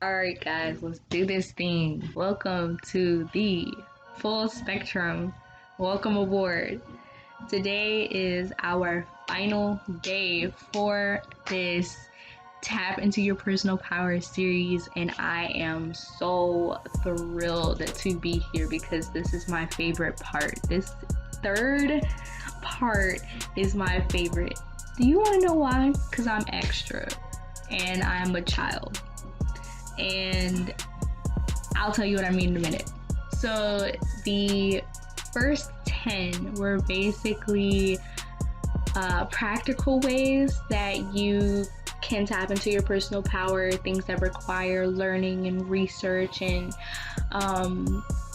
Alright guys, let's do this thing. Welcome to the full spectrum. Welcome aboard. Today is our final day for this Tap into Your Personal Power series, and I am so thrilled to be here because this is my favorite part. This third part is my favorite. Do you want to know why? Because I'm extra and I'm a child. And I'll tell you what I mean in a minute. So the first 10 were basically practical ways that you can tap into your personal power, things that require learning and research and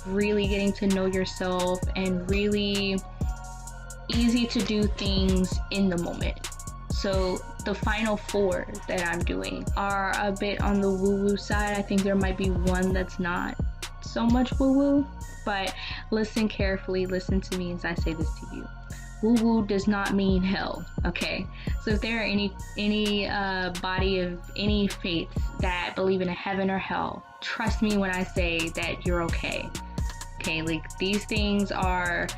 really getting to know yourself, and really easy to do things in the moment. So the final 4 that I'm doing are a bit on the woo-woo side. I think there might be one that's not so much woo-woo, but listen carefully, listen to me as I say this to you. Woo-woo does not mean hell, okay? So if there are any body of any faiths that believe in a heaven or hell, trust me when I say that you're okay. Okay, like these things are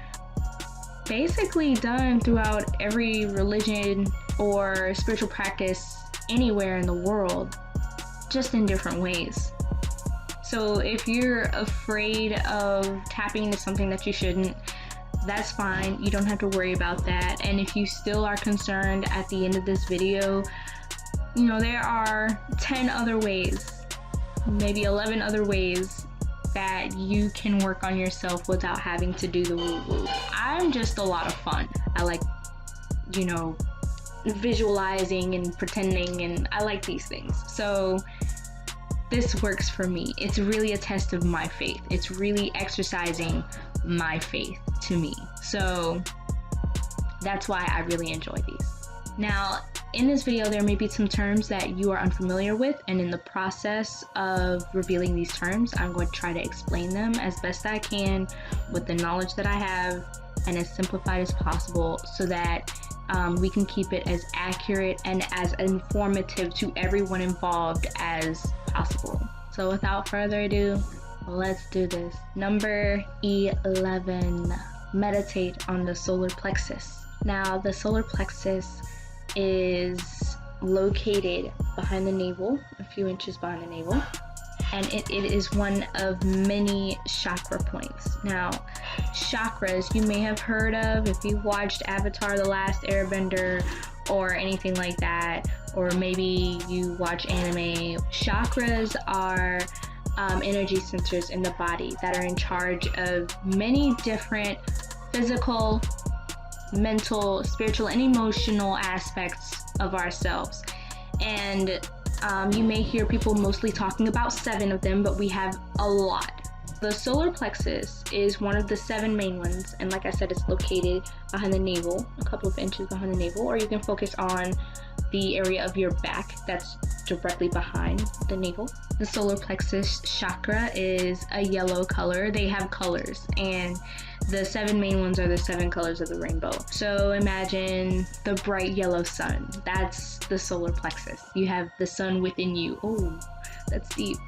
basically done throughout every religion or spiritual practice anywhere in the world, just in different ways. So if you're afraid of tapping into something that you shouldn't, that's fine. You don't have to worry about that. And if you still are concerned at the end of this video, you know, there are 10 other ways, maybe 11 other ways that you can work on yourself without having to do the woo-woo. I'm just a lot of fun. I like, you know, visualizing and pretending, and I like these things. So this works for me. It's really a test of my faith. It's really exercising my faith to me. So that's why I really enjoy these. Now, in this video, there may be some terms that you are unfamiliar with, and in the process of revealing these terms, I'm going to try to explain them as best I can with the knowledge that I have and as simplified as possible, so that we can keep it as accurate and as informative to everyone involved as possible. So without further ado, let's do this. Number 11, meditate on the solar plexus. Now, the solar plexus is located behind the navel, a few inches behind the navel, and it is one of many chakra points. Now, chakras you may have heard of if you've watched Avatar: The Last Airbender or anything like that, or maybe you watch anime. Chakras are energy centers in the body that are in charge of many different physical, mental, spiritual, and emotional aspects of ourselves. And you may hear people mostly talking about 7 of them, but we have a lot. The solar plexus is one of the 7 main ones, and like I said, it's located behind the navel, a couple of inches behind the navel, or you can focus on the area of your back that's directly behind the navel. The solar plexus chakra is a yellow color. They have colors, and the 7 main ones are the 7 colors of the rainbow. So imagine the bright yellow sun. That's the solar plexus. You have the sun within you. Oh, that's deep.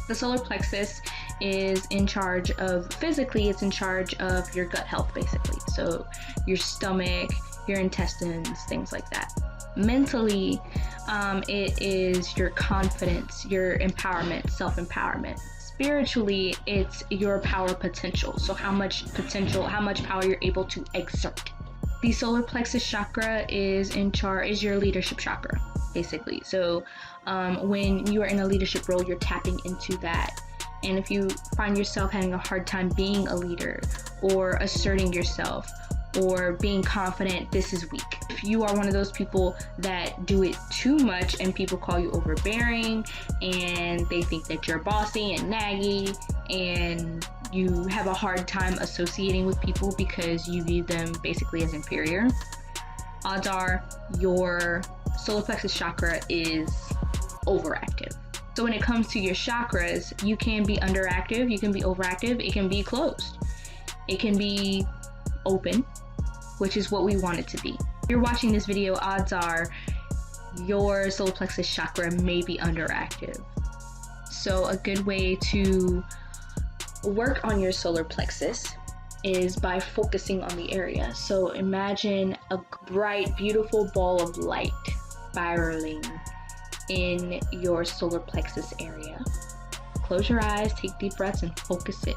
The solar plexus is in charge of, physically, it's in charge of your gut health, basically. So your stomach, your intestines, things like that. Mentally, it is your confidence, your empowerment, self-empowerment. Spiritually, it's your power potential. So how much power you're able to exert. The solar plexus chakra is your leadership chakra, basically. So when you are in a leadership role, you're tapping into that. And if you find yourself having a hard time being a leader or asserting yourself or being confident, this is weak. If you are one of those people that do it too much and people call you overbearing and they think that you're bossy and naggy, and you have a hard time associating with people because you view them basically as inferior, odds are your solar plexus chakra is overactive. So when it comes to your chakras, you can be underactive, you can be overactive, it can be closed, it can be open, which is what we want it to be. If you're watching this video, odds are your solar plexus chakra may be underactive. So a good way to work on your solar plexus is by focusing on the area. So imagine a bright, beautiful ball of light spiraling in your solar plexus area. Close your eyes, take deep breaths, and focus it,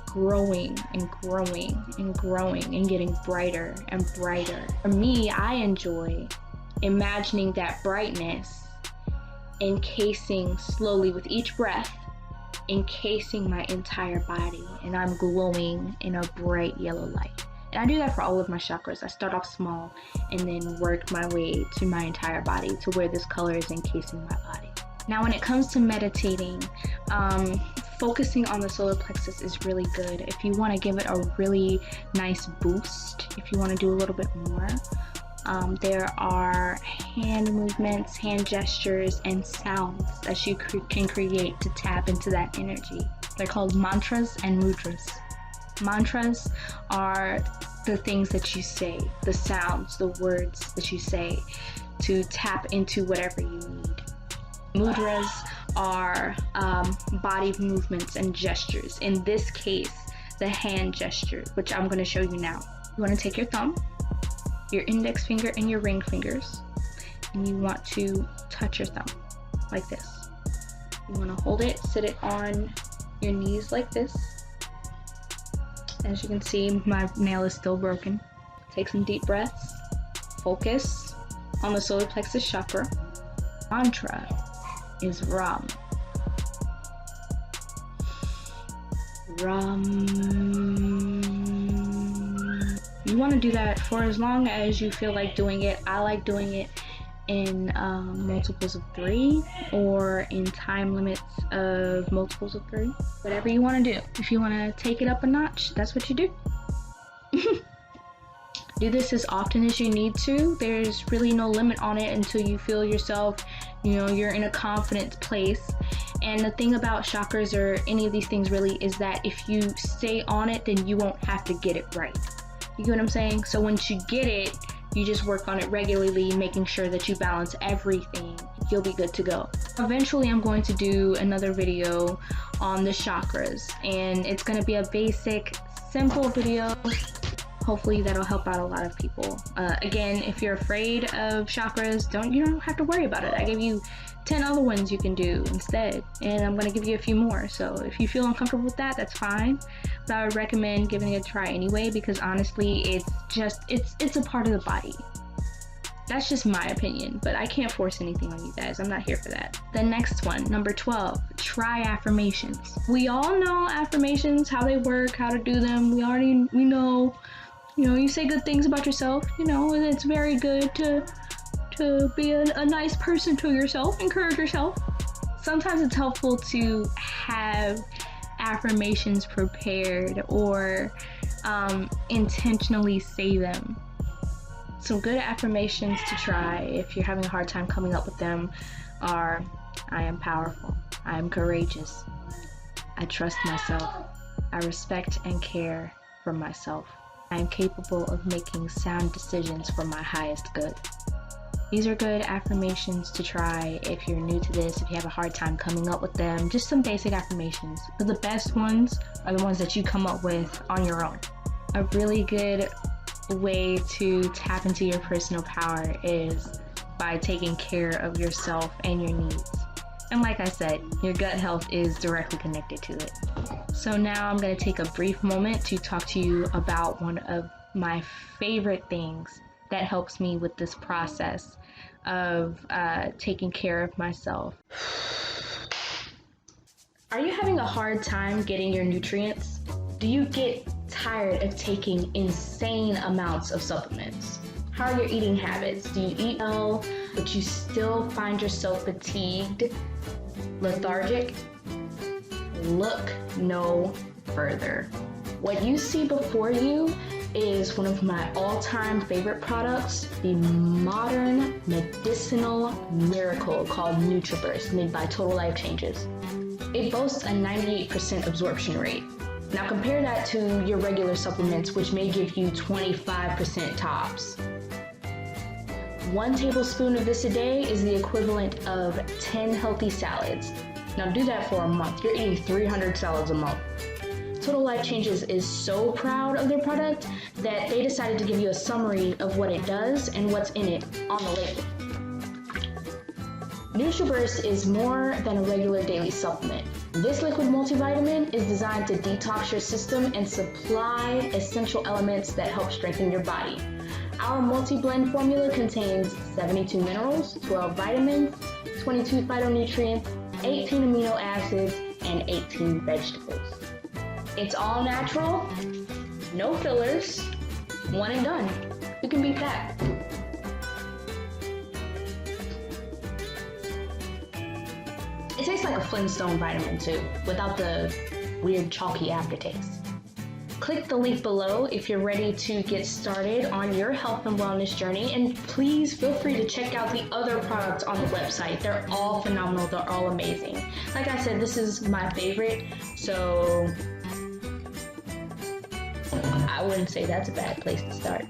growing and growing and growing and getting brighter and brighter. For me, I enjoy imagining that brightness encasing slowly with each breath, encasing my entire body, and I'm glowing in a bright yellow light. And I do that for all of my chakras. I start off small and then work my way to my entire body to where this color is encasing my body. Now, when it comes to meditating, focusing on the solar plexus is really good. If you want to give it a really nice boost, if you want to do a little bit more, there are hand movements, hand gestures, and sounds that you can create to tap into that energy. They're called mantras and mudras. Mantras are the things that you say, the sounds, the words that you say to tap into whatever you need. Mudras are body movements and gestures. In this case, the hand gesture, which I'm going to show you now. You want to take your thumb, your index finger, and your ring fingers, and you want to touch your thumb like this. You want to hold it, sit it on your knees like this. As you can see, my nail is still broken. Take some deep breaths. Focus on the solar plexus chakra. Mantra is Ram. Ram. You want to do that for as long as you feel like doing it. I like doing it in multiples of 3 or in time limits of multiples of 3. Whatever you want to do. If you want to take it up a notch, that's what you do. Do this as often as you need to. There's really no limit on it until you feel yourself, you're in a confident place. And the thing about chakras or any of these things really is that if you stay on it, then you won't have to get it right. You get what I'm saying? So once you get it, you just work on it regularly, making sure that you balance everything. You'll be good to go. Eventually, I'm going to do another video on the chakras, and it's going to be a basic, simple video. Hopefully that'll help out a lot of people. Again, if you're afraid of chakras, you don't have to worry about it. I gave you 10 other ones you can do instead, and I'm going to give you a few more. So if you feel uncomfortable with that, that's fine. But I would recommend giving it a try anyway, because honestly, it's a part of the body. That's just my opinion, but I can't force anything on you guys. I'm not here for that. The next one, number 12, try affirmations. We all know affirmations, how they work, how to do them. We know, you say good things about yourself, and it's very good to be a nice person to yourself, encourage yourself. Sometimes it's helpful to have affirmations prepared or intentionally say them. Some good affirmations to try if you're having a hard time coming up with them are: I am powerful, I am courageous, I trust myself, I respect and care for myself, I am capable of making sound decisions for my highest good. These are good affirmations to try if you're new to this, if you have a hard time coming up with them. Just some basic affirmations. But the best ones are the ones that you come up with on your own. A really good way to tap into your personal power is by taking care of yourself and your needs. And like I said, your gut health is directly connected to it. So now I'm going to take a brief moment to talk to you about one of my favorite things that helps me with this process of taking care of myself. Are you having a hard time getting your nutrients? Do you get tired of taking insane amounts of supplements? How are your eating habits? Do you eat well, but you still find yourself fatigued, lethargic? Look no further. What you see before you is one of my all-time favorite products, the modern medicinal miracle called Nutriverse, made by Total Life Changes. It boasts a 98% absorption rate. Now compare that to your regular supplements, which may give you 25% tops. 1 tablespoon of this a day is the equivalent of 10 healthy salads. Now do that for a month. You're eating 300 salads a month. Total Life Changes is so proud of their product that they decided to give you a summary of what it does and what's in it on the label. NutriBurst is more than a regular daily supplement. This liquid multivitamin is designed to detox your system and supply essential elements that help strengthen your body. Our multi-blend formula contains 72 minerals, 12 vitamins, 22 phytonutrients, 18 amino acids, and 18 vegetables. It's all natural, no fillers, one and done. You can beat that. It tastes like a Flintstone vitamin too, without the weird chalky aftertaste. Click the link below if you're ready to get started on your health and wellness journey, and please feel free to check out the other products on the website. They're all phenomenal, they're all amazing. Like I said, this is my favorite, so I wouldn't say that's a bad place to start.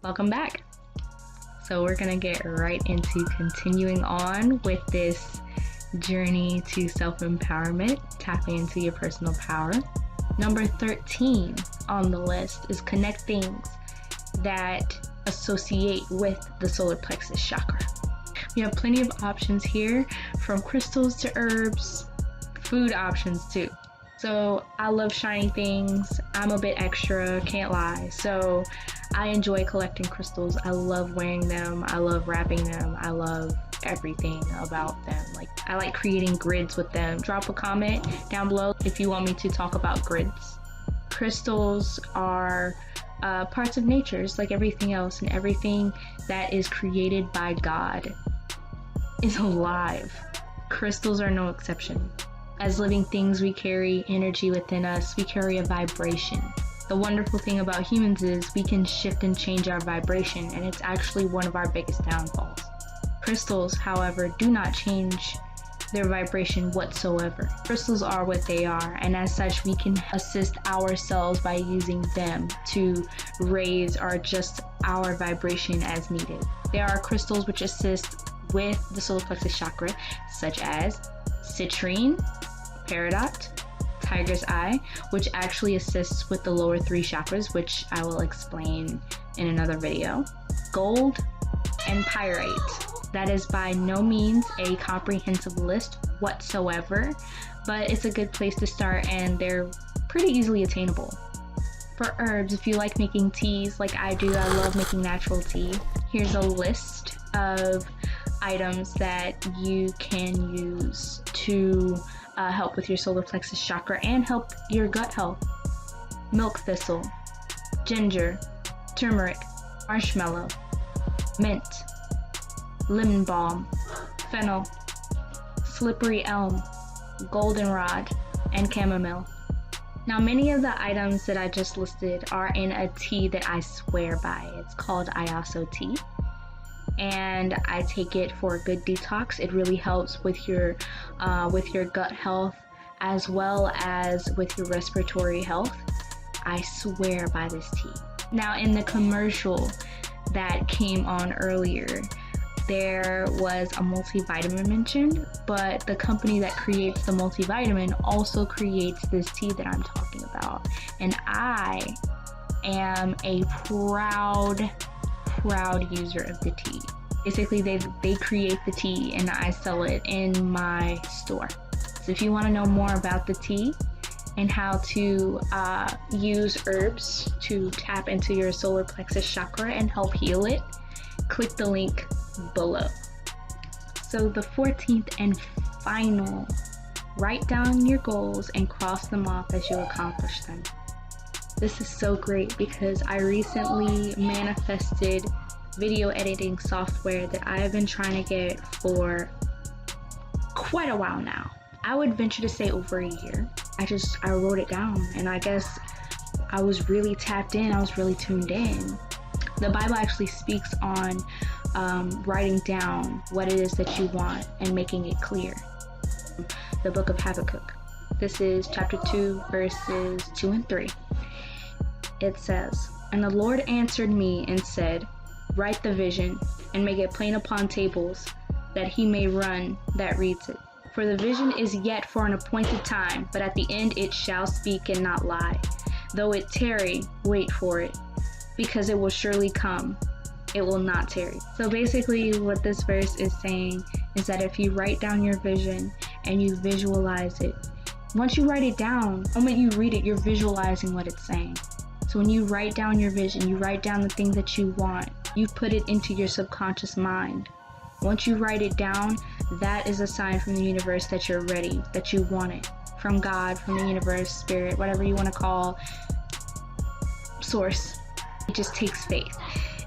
Welcome back. So we're gonna get right into continuing on with this journey to self-empowerment, tapping into your personal power. Number 13 on the list is connect things that associate with the solar plexus chakra. We have plenty of options here, from crystals to herbs, food options too. So I love shiny things. I'm a bit extra, can't lie. So I enjoy collecting crystals. I love wearing them. I love wrapping them. I love everything about them. Like, I like creating grids with them. Drop a comment down below if you want me to talk about grids. Crystals are parts of nature, just like everything else, and everything that is created by God is alive. Crystals are no exception. As living things, we carry energy within us. We carry a vibration. The wonderful thing about humans is we can shift and change our vibration, and it's actually one of our biggest downfalls. Crystals, however, do not change their vibration whatsoever. Crystals are what they are, and as such, we can assist ourselves by using them to raise or adjust our vibration as needed. There are crystals which assist with the solar plexus chakra, such as citrine, peridot, tiger's eye, which actually assists with the lower 3 chakras, which I will explain in another video, gold, and pyrite. That is by no means a comprehensive list whatsoever, but it's a good place to start, and they're pretty easily attainable. For herbs, if you like making teas like I do, I love making natural tea. Here's a list of items that you can use to help with your solar plexus chakra and help your gut health. Milk thistle, ginger, turmeric, marshmallow, mint, lemon balm, fennel, slippery elm, goldenrod, and chamomile. Now, many of the items that I just listed are in a tea that I swear by. It's called Iaso Tea, and I take it for a good detox. It really helps with your gut health as well as with your respiratory health. I swear by this tea. Now, in the commercial that came on earlier, there was a multivitamin mentioned, but the company that creates the multivitamin also creates this tea that I'm talking about. And I am a proud user of the tea. Basically, they create the tea and I sell it in my store. So if you want to know more about the tea and how to use herbs to tap into your solar plexus chakra and help heal it, click the link below. So the 14th and final, write down your goals and cross them off as you accomplish them. This is so great because I recently manifested video editing software that I have been trying to get for quite a while now. I would venture to say over a year. I wrote it down, and I guess I was really tapped in, I was really tuned in. The Bible actually speaks on writing down what it is that you want and making it clear. The book of Habakkuk. This is chapter 2, verses 2 and 3. It says, "And the Lord answered me and said, Write the vision, and make it plain upon tables, that he may run that reads it. For the vision is yet for an appointed time, but at the end it shall speak and not lie. Though it tarry, wait for it, because it will surely come. It will not tarry." So basically what this verse is saying is that if you write down your vision and you visualize it, once you write it down, the moment you read it, you're visualizing what it's saying. So when you write down your vision, you write down the things that you want, you put it into your subconscious mind. Once you write it down, that is a sign from the universe that you're ready, that you want it. From God, from the universe, spirit, whatever you want to call, source. It just takes faith.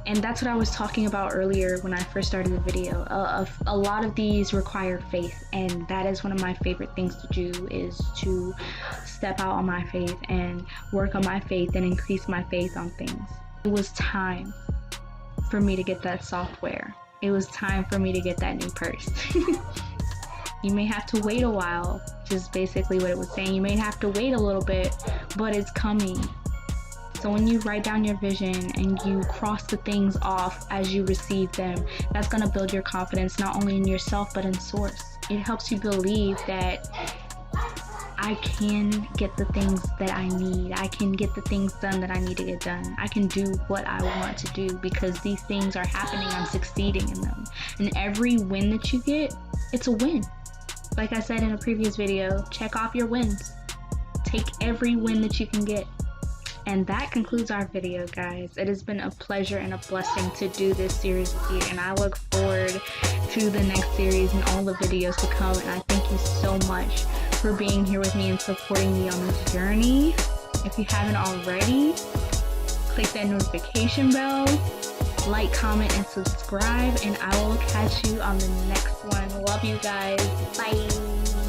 And that's what I was talking about earlier when I first started the video. A lot of these require faith, and that is one of my favorite things to do, is to step out on my faith and work on my faith and increase my faith on things. It was time for me to get that software. It was time for me to get that new purse. You may have to wait a while, just basically what it was saying. You may have to wait a little bit, but it's coming. So when you write down your vision and you cross the things off as you receive them, that's going to build your confidence not only in yourself but in source. It helps you believe that I can get the things that I need. I can get the things done that I need to get done. I can do what I want to do because these things are happening. I'm succeeding in them. And every win that you get, it's a win. Like I said in a previous video, check off your wins. Take every win that you can get. And that concludes our video, guys. It has been a pleasure and a blessing to do this series with you, and I look forward to the next series and all the videos to come. And I thank you so much for being here with me and supporting me on this journey. If you haven't already, click that notification bell, like, comment, and subscribe, and I will catch you on the next one. Love you guys. Bye.